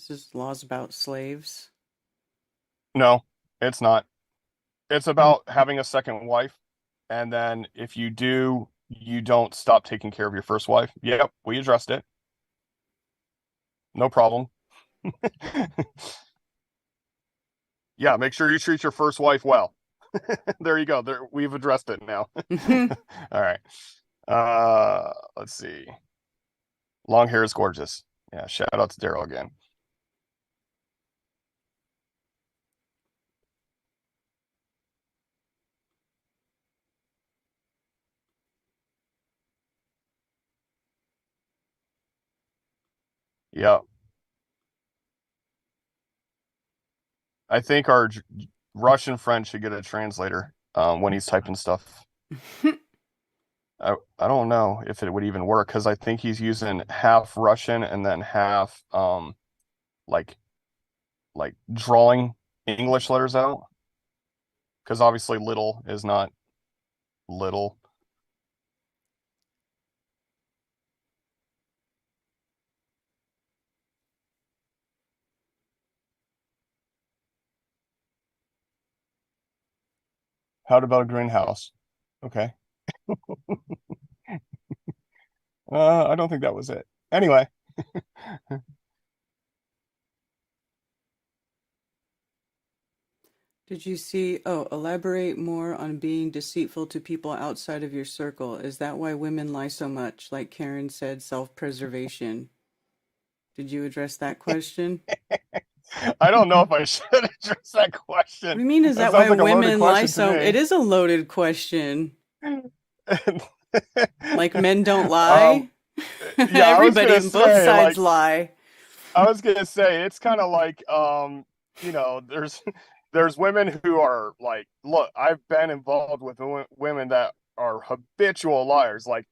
is laws about slaves. No, it's not. It's about having a second wife, and then if you do, you don't stop taking care of your first wife. Yep, we addressed it. No problem. Yeah, make sure you treat your first wife well. There you go. There, we've addressed it now. All right. Let's see. Long hair is gorgeous. Yeah, shout out to Daryl again. Yeah. I think our Russian friend should get a translator when he's typing stuff. I don't know if it would even work because I think he's using half Russian and then half like drawing English letters out. Because obviously little is not little. How about a greenhouse? Okay. I don't think that was it. Anyway. Did you see, elaborate more on being deceitful to people outside of your circle. Is that why women lie so much? Like Karen said, self-preservation. Did you address that question? I don't know if I should address that question. What do you mean, is that sounds why like a loaded women lie question to so? me. It is a loaded question. Like men don't lie? Yeah, Everybody on both sides lie. I was gonna say it's kind of like there's women who are like, look, I've been involved with women that are habitual liars, like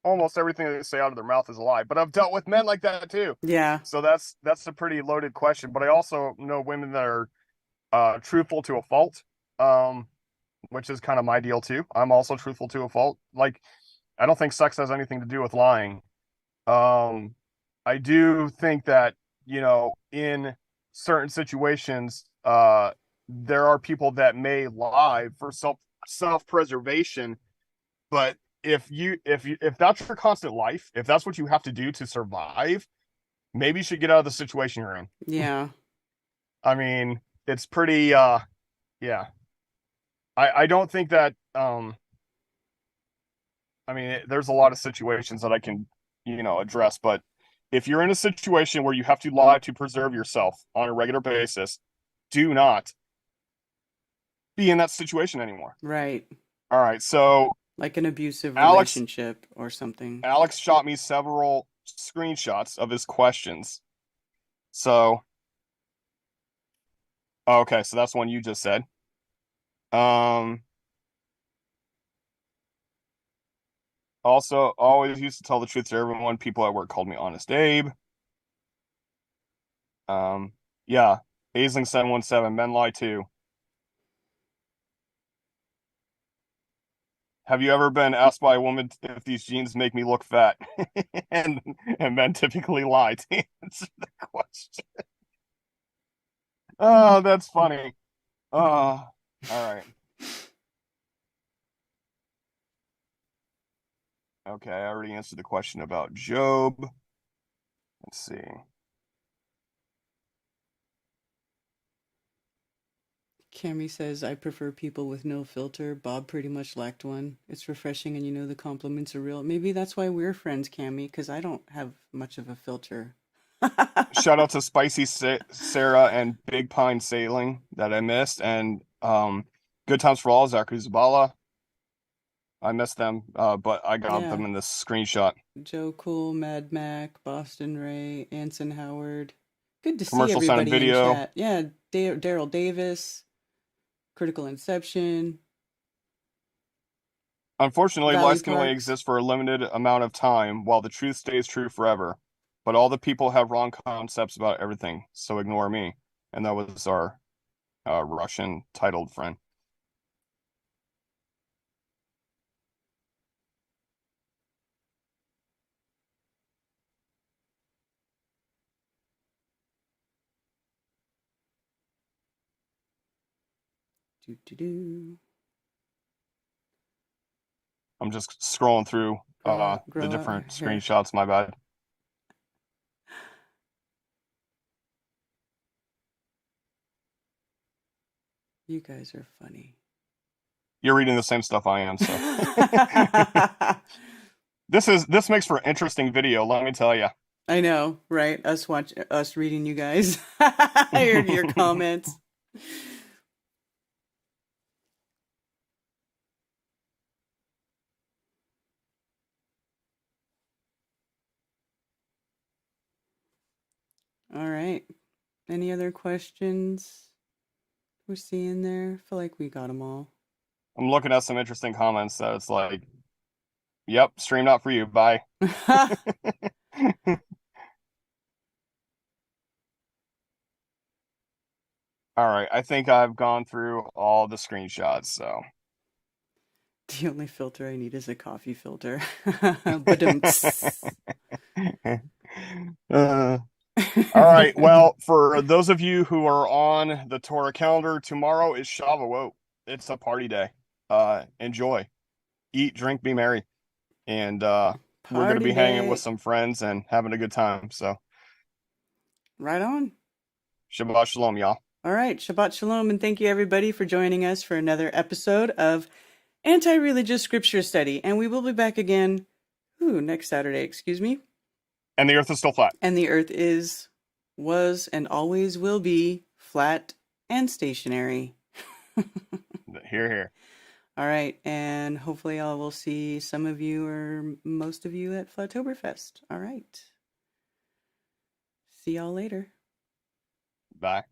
almost everything they say out of their mouth is a lie. But I've dealt with men like that too. Yeah. So that's a pretty loaded question. But I also know women that are truthful to a fault, which is kind of my deal too. I'm also truthful to a fault. Like, I don't think sex has anything to do with lying. I do think that, in certain situations, there are people that may lie for self-preservation, but if that's your constant life, if that's what you have to do to survive, maybe you should get out of the situation you're in. Yeah. I mean, it's pretty yeah. I don't think that I mean, there's a lot of situations that I can, address, but if you're in a situation where you have to lie to preserve yourself on a regular basis, do not be in that situation anymore. Right. All right, so like an abusive Alex, relationship or something. Alex shot me several screenshots of his questions. So, okay, so that's one you just said. Also, always used to tell the truth to everyone. People at work called me Honest Abe. Yeah, Aisling 717, men lie too. Have you ever been asked by a woman if these jeans make me look fat? and men typically lie to answer the question. Oh, that's funny. Oh, all right. Okay, I already answered the question about Job. Let's see. Cami says, I prefer people with no filter. Bob pretty much lacked one. It's refreshing and you know the compliments are real. Maybe that's why we're friends, Cami, because I don't have much of a filter. Shout out to Spicy Sarah and Big Pine Sailing that I missed, and Good Times for All, Zachary Zabala. I missed them, but I got them in this screenshot. Joe Cool, Mad Mac, Boston Ray, Anson Howard. Good to see Commercial sound and everybody in video. chat. Yeah, Daryl Davis, Critical Inception. Unfortunately, Valley lies can only Parks. exist for a limited amount of time, while the truth stays true forever. But all the people have wrong concepts about everything, so ignore me. And that was our Russian titled friend. I'm just scrolling through the different screenshots, my bad. You guys are funny. You're reading the same stuff I am, so. This makes for an interesting video, let me tell you. I know, right? Us reading you guys. your comments. All right. Any other questions we're seeing there? I feel like we got them all. I'm looking at some interesting comments that it's like, yep, stream not for you. Bye. All right. I think I've gone through all the screenshots, so. The only filter I need is a coffee filter. But all right. Well, for those of you who are on the Torah calendar, tomorrow is Shavuot. It's a party day. Enjoy, eat, drink, be merry, and we're going to be hanging with some friends and having a good time. So, right on. Shabbat shalom, y'all. All right, Shabbat shalom, and thank you everybody for joining us for another episode of Anti-Religious Scripture Study, and we will be back again next Saturday, excuse me. And the earth is still flat. And the earth was, and always will be flat and stationary. Hear, hear. All right, and hopefully I will see some of you or most of you at Flatoberfest. All right. See y'all later. Bye.